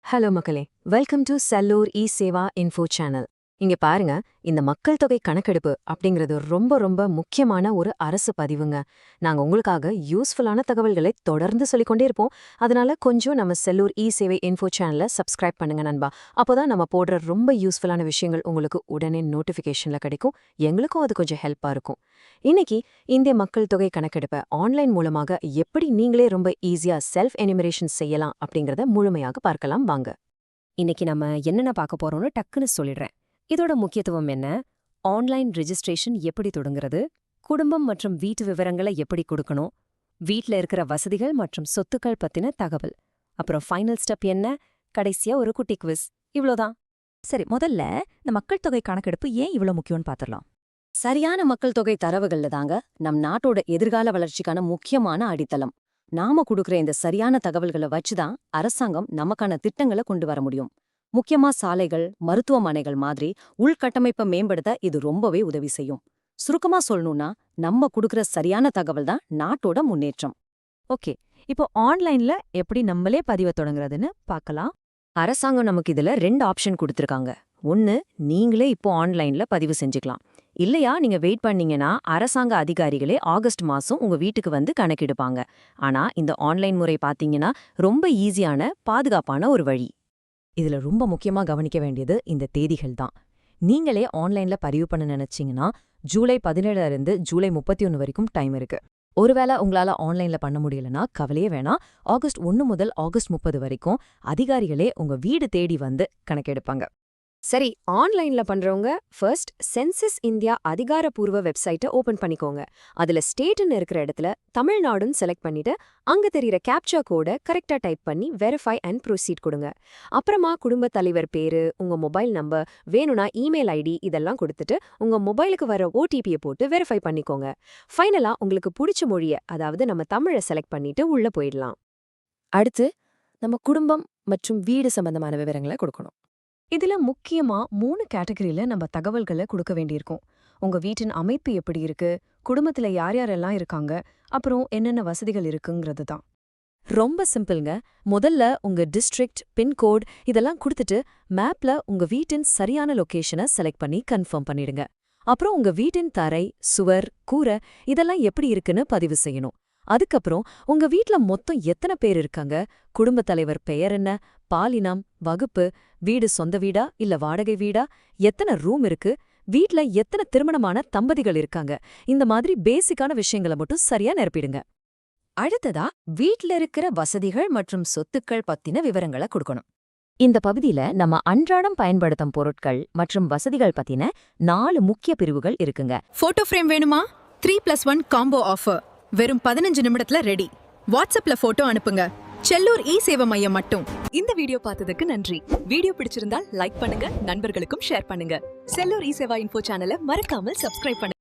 Hello மக்களே, welcome to Sellur E Seva info channel. இங்க பாருங்க, இந்த மக்கள் தொகை கணக்கெடுப்பு அப்படிங்கிறது ரொம்ப ரொம்ப முக்கியமான ஒரு அரசு பதிவுங்க. நாங்க உங்களுக்காக யூஸ்ஃபுல்லான தகவல்களை தொடர்ந்து சொல்லிக்கொண்டே இருப்போம். அதனால கொஞ்சம் நம்ம செல்லூர் இ சேவை இன்ஃபோ சேனலை சப்ஸ்கிரைப் பண்ணுங்க நண்பா. அப்போதான் நம்ம போடுற ரொம்ப யூஸ்ஃபுல்லான விஷயங்கள் உங்களுக்கு உடனே நோட்டிஃபிகேஷன்ல கிடைக்கும். எங்களுக்கும் அது கொஞ்சம் ஹெல்ப்பா இருக்கும். இன்னைக்கு இந்திய மக்கள் தொகை கணக்கெடுப்பை ஆன்லைன் மூலமாக எப்படி நீங்களே ரொம்ப ஈஸியா செல்ஃப் எனிமரேஷன் செய்யலாம் அப்படிங்கறத முழுமையாக பார்க்கலாம் வாங்க. இன்னைக்கு நம்ம என்னென்ன பார்க்க போறோம்னு டக்குன்னு சொல்லிடுறேன். இதோட முக்கியத்துவம் என்ன, ஆன்லைன் ரெஜிஸ்ட்ரேஷன் எப்படி தொடங்குறது, குடும்பம் மற்றும் வீட்டு விவரங்களை எப்படி கொடுக்கணும், வீட்ல இருக்கிற வசதிகள் மற்றும் சொத்துக்கள் பத்தின தகவல், அப்புறம் ஃபைனல் ஸ்டெப் என்ன, கடைசியா ஒரு குட்டி குவிஸ். இவ்ளோதான். சரி, முதல்ல இந்த மக்கள் தொகை கணக்கெடுப்பு ஏன் இவ்வளவு முக்கியம்னு பாத்திரலாம். சரியான மக்கள் தொகை தரவுகள்ல தாங்க நம் நாட்டோட எதிர்கால வளர்ச்சிக்கான முக்கியமான அடித்தளம். நாம கொடுக்குற இந்த சரியான தகவல்களை வச்சுதான் அரசாங்கம் நமக்கான திட்டங்களை கொண்டு வர முடியும். முக்கியமா சாலைகள், மருத்துவமனைகள் மாதிரி உள்கட்டமைப்பை மேம்படுத்த இது ரொம்பவே உதவி செய்யும். சுருக்கமா சொல்லணும்னா, நம்ம கொடுக்குற சரியான தகவல் தான் நாட்டோட முன்னேற்றம். ஓகே, இப்போ ஆன்லைன்ல எப்படி நம்மளே பதிவை தொடங்குறதுன்னு பார்க்கலாம். அரசாங்கம் நமக்கு இதுல 2 ஆப்ஷன் கொடுத்திருக்காங்க. ஒன்னு, நீங்களே இப்போ ஆன்லைன்ல பதிவு செஞ்சுக்கலாம். இல்லையா, நீங்க வெயிட் பண்ணீங்கன்னா அரசாங்க அதிகாரிகளே ஆகஸ்ட் மாசம் உங்க வீட்டுக்கு வந்து கணக்கெடுப்பாங்க. ஆனா இந்த ஆன்லைன் முறை பாத்தீங்கன்னா ரொம்ப ஈஸியான, பாதுகாப்பான ஒரு வழி. இதுல ரொம்ப முக்கியமா கவனிக்க வேண்டியது இந்த தேதிகள் தான். நீங்களே ஆன்லைன்ல பதிவு பண்ண நினைச்சீங்கன்னா ஜூலை 17 இருந்து ஜூலை 31 வரைக்கும் டைம் இருக்கு. ஒருவேளை உங்களால ஆன்லைன்ல பண்ண முடியலனா கவலையே வேணாம். ஆகஸ்ட் 1 முதல் ஆகஸ்ட் 30 வரைக்கும் அதிகாரிகளே உங்க வீடு தேடி வந்து கணக்கெடுப்பாங்க. சரி, ஆன்லைன்ல பண்றவங்க ஃபர்ஸ்ட் சென்சஸ் இந்தியா அதிகாரப்பூர்வ வெப்சைட்டை ஓபன் பண்ணிக்கோங்க. அதுல ஸ்டேட்னு இருக்கிற இடத்துல தமிழ்நாடுன்னு செலக்ட் பண்ணிட்டு அங்க தெரியுற கேப்சா கோடை கரெக்டா டைப் பண்ணி வெரிஃபை அண்ட் ப்ரொசீட் கொடுங்க. அப்புறமா குடும்ப தலைவர் பேரு, உங்க மொபைல் நம்பர், வேணும்னா இமெயில் ஐடி இதெல்லாம் கொடுத்துட்டு உங்க மொபைலுக்கு வர ஓடிபியை போட்டு வெரிஃபை பண்ணிக்கோங்க. ஃபைனலா உங்களுக்கு பிடிச்ச மொழியை, அதாவது நம்ம தமிழை செலக்ட் பண்ணிட்டு உள்ள போயிடலாம். அடுத்து நம்ம குடும்பம் மற்றும் வீடு சம்பந்தமான விவரங்களை கொடுக்கணும். இதுல முக்கியமா 3 கேட்டகரியில நம்ம தகவல்களை கொடுக்க வேண்டியிருக்கும். உங்க வீட்டின் அமைப்பு எப்படி இருக்கு, குடும்பத்துல யார் யாரெல்லாம் இருக்காங்க, அப்புறம் என்னென்ன வசதிகள் இருக்குங்கிறது தான். ரொம்ப சிம்பிள்ங்க. முதல்ல உங்க டிஸ்ட்ரிக்ட், பின்கோட் இதெல்லாம் கொடுத்துட்டு மேப்ல உங்க வீட்டின் சரியான லொகேஷனை செலக்ட் பண்ணி கன்ஃபார்ம் பண்ணிடுங்க. அப்புறம் உங்க வீட்டின் தரை, சுவர், கூரை இதெல்லாம் எப்படி இருக்குன்னு பதிவு செய்யணும். அதுக்கப்புறம் உங்க வீட்ல மொத்தம் எத்தனை பேர் இருக்காங்க, குடும்பத் தலைவர் பெயர் என்ன, பாலினம், வகுப்பு, வீடு சொந்த வீடா இல்ல வாடகை வீடா, எத்தனை ரூம் இருக்கு, வீட்ல எத்தனை திருமணமான தம்பதிகள் இருக்காங்க, இந்த மாதிரி பேசிக்கான விஷயங்களை மட்டும் சரியா நிரப்பிடுங்க. அடுத்ததா வீட்ல இருக்கிற வசதிகள் மற்றும் சொத்துக்கள் பத்தின விவரங்களை கொடுக்கணும். இந்த பகுதியில நம்ம அன்றாடம் பயன்படுத்தும் பொருட்கள் மற்றும் வசதிகள் பத்தின 4 முக்கிய பிரிவுகள் இருக்குங்க. போட்டோ ஃப்ரேம் வேணுமா? 3+1 காம்போ ஆஃபர் வெறும் 15 நிமிடத்துல ரெடி. வாட்ஸ்அப்ல போட்டோ அனுப்புங்க. செல்லூர் இ சேவை மையம் மட்டும். இந்த வீடியோ பார்த்ததுக்கு நன்றி. வீடியோ பிடிச்சிருந்தால் லைக் பண்ணுங்க, நண்பர்களுக்கும் ஷேர் பண்ணுங்க. செல்லூர் இ சேவா இன்ஃபோ சேனலை மறக்காமல் சப்ஸ்கிரைப் பண்ணுங்க.